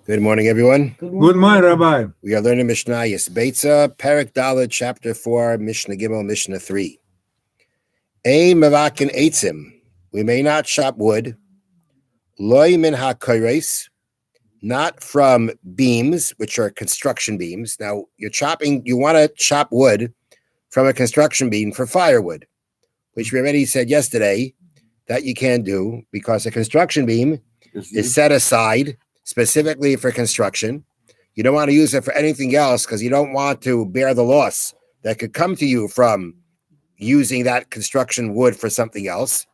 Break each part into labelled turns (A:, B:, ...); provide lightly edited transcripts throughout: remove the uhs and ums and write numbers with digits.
A: Good morning, everyone.
B: Good morning, Rabbi.
A: We are learning Mishnah Beitza, Perek Dalet, Chapter 4, Mishnah Gimel, Mishnah 3. Ein mevakin eitzim. We may not chop wood. Loi min hakoires. Not from beams, which are construction beams. Now, you want to chop wood from a construction beam for firewood, which we already said yesterday that you can't do because a construction beam is set aside specifically for construction. You don't want to use it for anything else because you don't want to bear the loss that could come to you from using that construction wood for something else.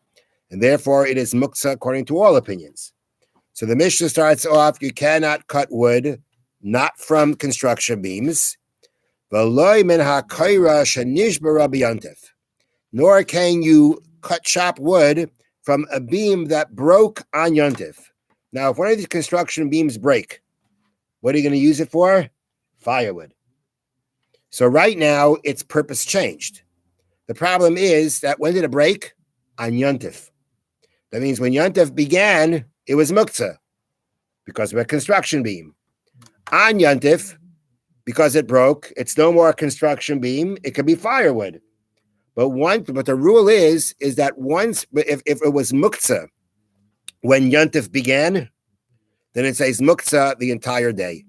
A: And therefore, it is muktzah according to all opinions. So the Mishnah starts off, you cannot cut wood, not from construction beams. Nor can you chop wood from a beam that broke on Yontif. Now, if one of these construction beams break, what are you going to use it for? Firewood. So right now, its purpose changed. The problem is that when did it break? On Yontif. That means when Yontif began, it was muktzah because of a construction beam. On Yontif, because it broke, it's no more a construction beam. It could be firewood. But the rule is that once, if it was muktzah, when Yontif began, then it says muktzah the entire day.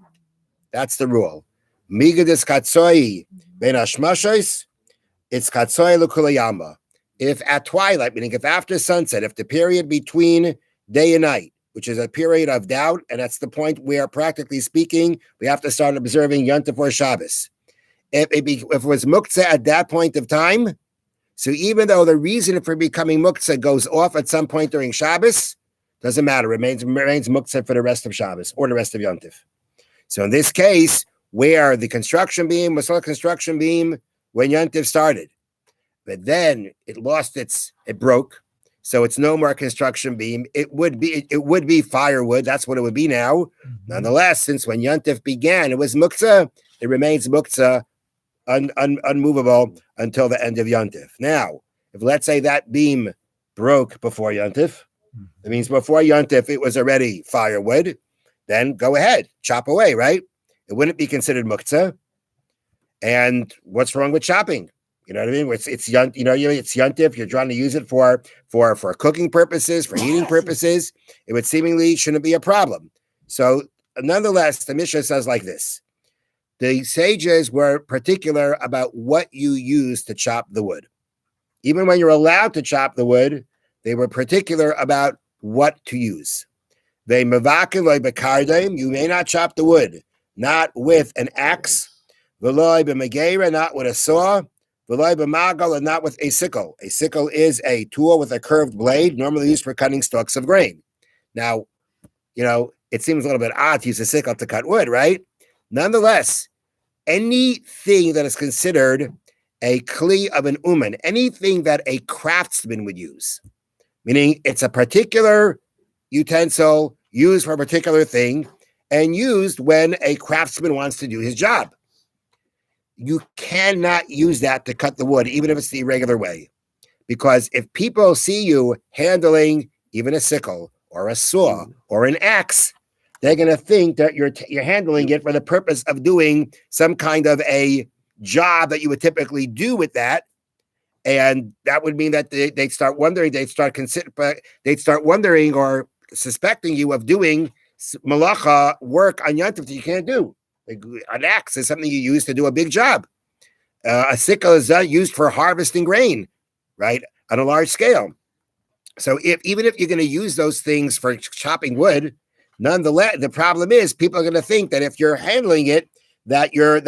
A: That's the rule. Migadis katsoi ben hashmashos, it's katsoi l'kulayama. If at twilight, meaning if after sunset, if the period between day and night, which is a period of doubt, and that's the point where, practically speaking, we have to start observing Yontif or Shabbos. If it was muktzah at that point of time, so even though the reason for becoming muktzah goes off at some point during Shabbos, doesn't matter. It remains muktzah for the rest of Shabbos or the rest of Yontif. So in this case, where the construction beam was still a construction beam when Yontif started, but then it broke, so it's no more construction beam. It would be firewood. That's what it would be now. Mm-hmm. Nonetheless, since when Yontif began, it was muktzah. It remains muktzah, unmovable until the end of Yontif. Now, if let's say that beam broke before Yontif, that means before Yontif it was already firewood, then go ahead, chop away, right? It wouldn't be considered muktzah. And what's wrong with chopping? You know what I mean? It's Yontif. You're trying to use it for cooking purposes, for heating purposes. It would seemingly shouldn't be a problem. So nonetheless, the Mishnah says like this. The sages were particular about what you use to chop the wood. Even when you're allowed to chop the wood, they were particular about what to use. They mevakin loy bekardim, you may not chop the wood, not with an axe, v'loy b'megeira, not with a saw, v'loy b'magal, and not with a sickle. A sickle is a tool with a curved blade, normally used for cutting stalks of grain. Now, it seems a little bit odd to use a sickle to cut wood, right? Nonetheless, anything that is considered a kli of an uman, anything that a craftsman would use, meaning it's a particular utensil used for a particular thing and used when a craftsman wants to do his job. You cannot use that to cut the wood, even if it's the irregular way. Because if people see you handling even a sickle or a saw or an axe, they're going to think that you're handling it for the purpose of doing some kind of a job that you would typically do with that. And that would mean that they'd start wondering or suspecting you of doing malacha work on Yontif that you can't do. Like an axe is something you use to do a big job. A sickle is used for harvesting grain, right, on a large scale. So even if you're going to use those things for chopping wood, nonetheless, the problem is people are going to think that if you're handling it, that you're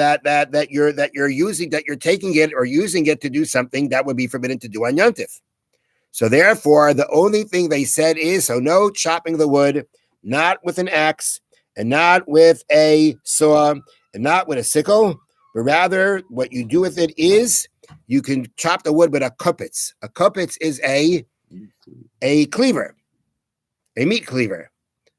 A: taking it or using it to do something that would be forbidden to do on Yontif. So therefore, the only thing they said is, so no chopping the wood, not with an axe and not with a saw and not with a sickle, but rather what you do with it is you can chop the wood with a kupitz. A kupitz is a cleaver, a meat cleaver.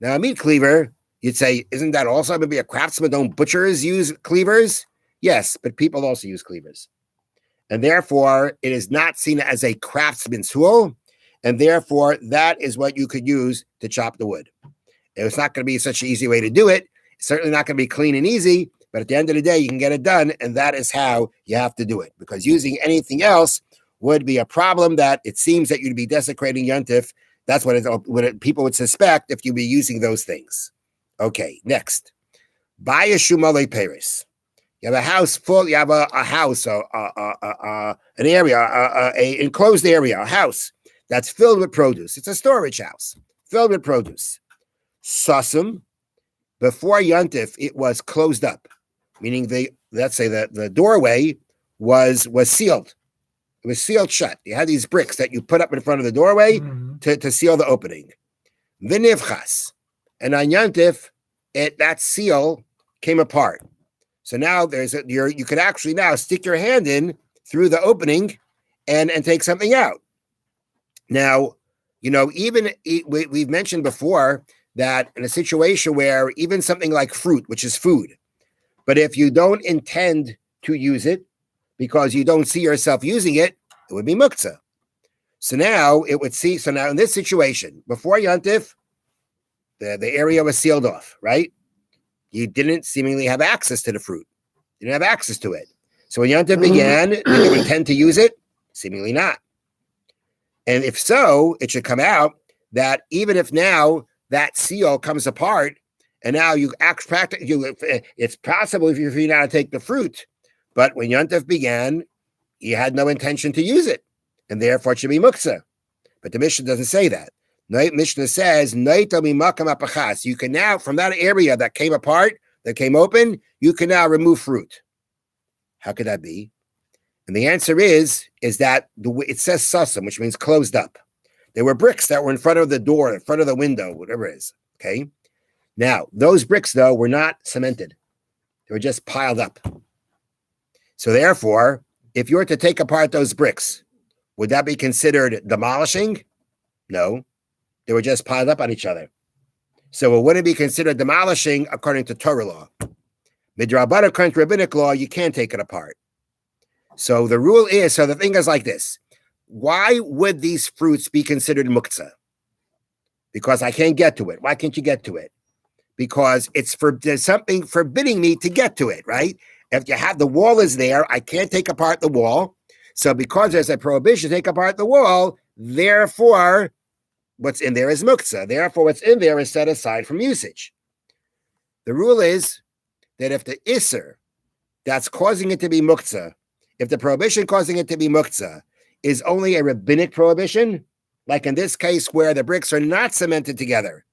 A: Now, a meat cleaver, you'd say, isn't that also maybe a craftsman? Don't butchers use cleavers? Yes, but people also use cleavers. And therefore, it is not seen as a craftsman's tool. And therefore, that is what you could use to chop the wood. It's not going to be such an easy way to do it. It's certainly not going to be clean and easy, but at the end of the day, you can get it done, and that is how you have to do it. Because using anything else would be a problem that it seems that you'd be desecrating Yontif. That's what people would suspect if you'd be using those things. Okay, next. Bayashumale Paris. You have a house full, you have a house, an area, a enclosed area, a house that's filled with produce. It's a storage house filled with produce. Sasum, before Yontif, it was closed up, meaning let's say the doorway was sealed. It was sealed shut. You had these bricks that you put up in front of the doorway to seal the opening. Vinivchas. And on Yontif, that seal came apart. So now you could actually now stick your hand in through the opening and take something out. Now, we've mentioned before that in a situation where even something like fruit, which is food, but if you don't intend to use it because you don't see yourself using it, it would be muktzah. So now in this situation, before Yontif, the area was sealed off, right? You didn't seemingly have access to the fruit. You didn't have access to it. So when Yontif began, did you intend to use it? Seemingly not. And if so, it should come out that even if now that seal comes apart, and now it's possible if you now take the fruit, but when Yontif began, you had no intention to use it, and therefore it should be muktzah. But the Mishnah doesn't say that. Mishnah says, you can now, from that area that came apart, that came open, you can now remove fruit. How could that be? And the answer is that it says sasam, which means closed up. There were bricks that were in front of the door, in front of the window, whatever it is. Okay. Now, those bricks, though, were not cemented. They were just piled up. So therefore, if you were to take apart those bricks, would that be considered demolishing? No. They were just piled up on each other. So it wouldn't be considered demolishing according to Torah law. Midrabanan, according to rabbinic law, you can't take it apart. So the thing is like this. Why would these fruits be considered muktzah? Because I can't get to it. Why can't you get to it? Because there's something forbidding me to get to it, right? If you have the wall is there, I can't take apart the wall. So because there's a prohibition to take apart the wall, therefore, what's in there is muktzah. Therefore, what's in there is set aside from usage. The rule is that if the isser that's causing it to be muktzah, if the prohibition causing it to be muktzah is only a rabbinic prohibition, like in this case where the bricks are not cemented together,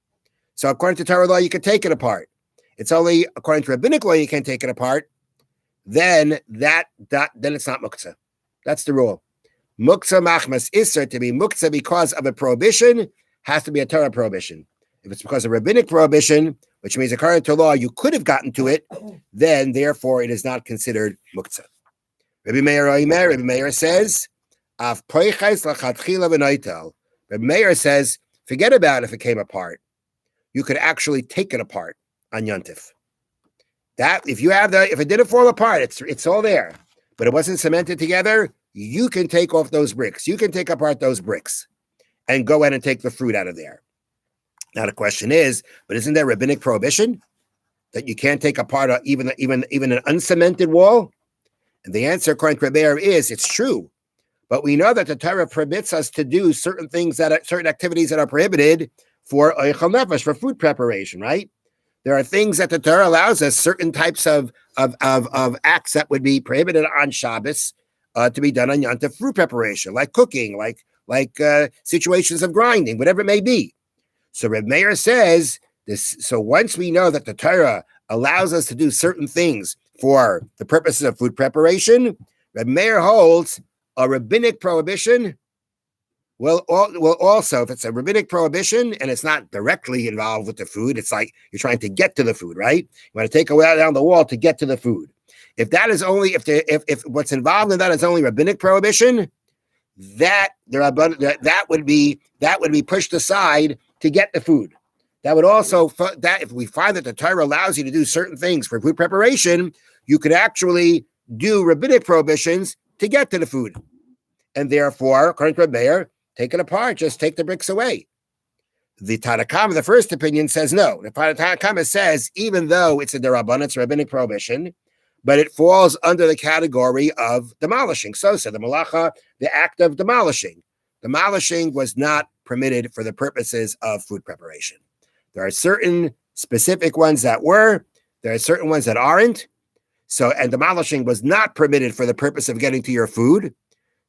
A: so according to Torah law, you can take it apart. It's only according to rabbinic law you can't take it apart. Then it's not muktzah. That's the rule. Muktzah machmas isser, to be muktzah because of a prohibition, has to be a Torah prohibition. If it's because of rabbinic prohibition, which means according to law you could have gotten to it, then therefore it is not considered muktzah. Rabbi Meir says, Rabbi Meir says, forget about if it came apart. You could actually take it apart on Yontif. That if it didn't fall apart, it's all there, but it wasn't cemented together. You can take off those bricks. You can take apart those bricks and go ahead and take the fruit out of there. Now the question is, but isn't there rabbinic prohibition that you can't take apart even an uncemented wall? And the answer, according to Rebbeir, is it's true. But we know that the Torah permits us to do certain activities that are prohibited for oichal nefesh, for food preparation, right? There are things that the Torah allows us, certain types of acts that would be prohibited on Shabbos to be done on Yom Tov, fruit preparation, like cooking, like situations of grinding, whatever it may be. So Reb Meir says this. So once we know that the Torah allows us to do certain things for the purposes of food preparation, Reb Meir holds a rabbinic prohibition will also, if it's a rabbinic prohibition and it's not directly involved with the food, it's like you're trying to get to the food, right? You want to take a way down the wall to get to the food. If that is only, if what's involved in that is only rabbinic prohibition, that would be pushed aside to get the food. That would also, that if we find that the Torah allows you to do certain things for food preparation, you could actually do rabbinic prohibitions to get to the food. And therefore, according to Reb Meir, take it apart, just take the bricks away. The Tanna Kama, the first opinion, says no. The Tanna Kama says, even though it's a derabbanan, it's a rabbinic prohibition, but it falls under the category of demolishing. So the malacha, the act of demolishing. Demolishing was not permitted for the purposes of food preparation. There are certain specific ones that were, there are certain ones that aren't. So, and demolishing was not permitted for the purpose of getting to your food.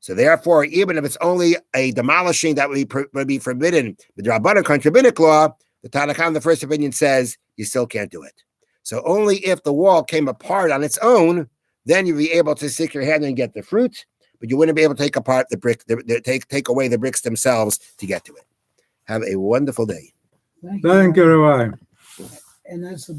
A: So therefore, even if it's only a demolishing that would be forbidden with the Rabbanan country rabbinic law, the Tanna Kama, the first opinion, says you still can't do it. So only if the wall came apart on its own, then you'd be able to stick your hand and get the fruit, but you wouldn't be able to take apart the brick, take away the bricks themselves to get to it. Have a wonderful day.
B: Thank you, Rabbi.
C: And that's the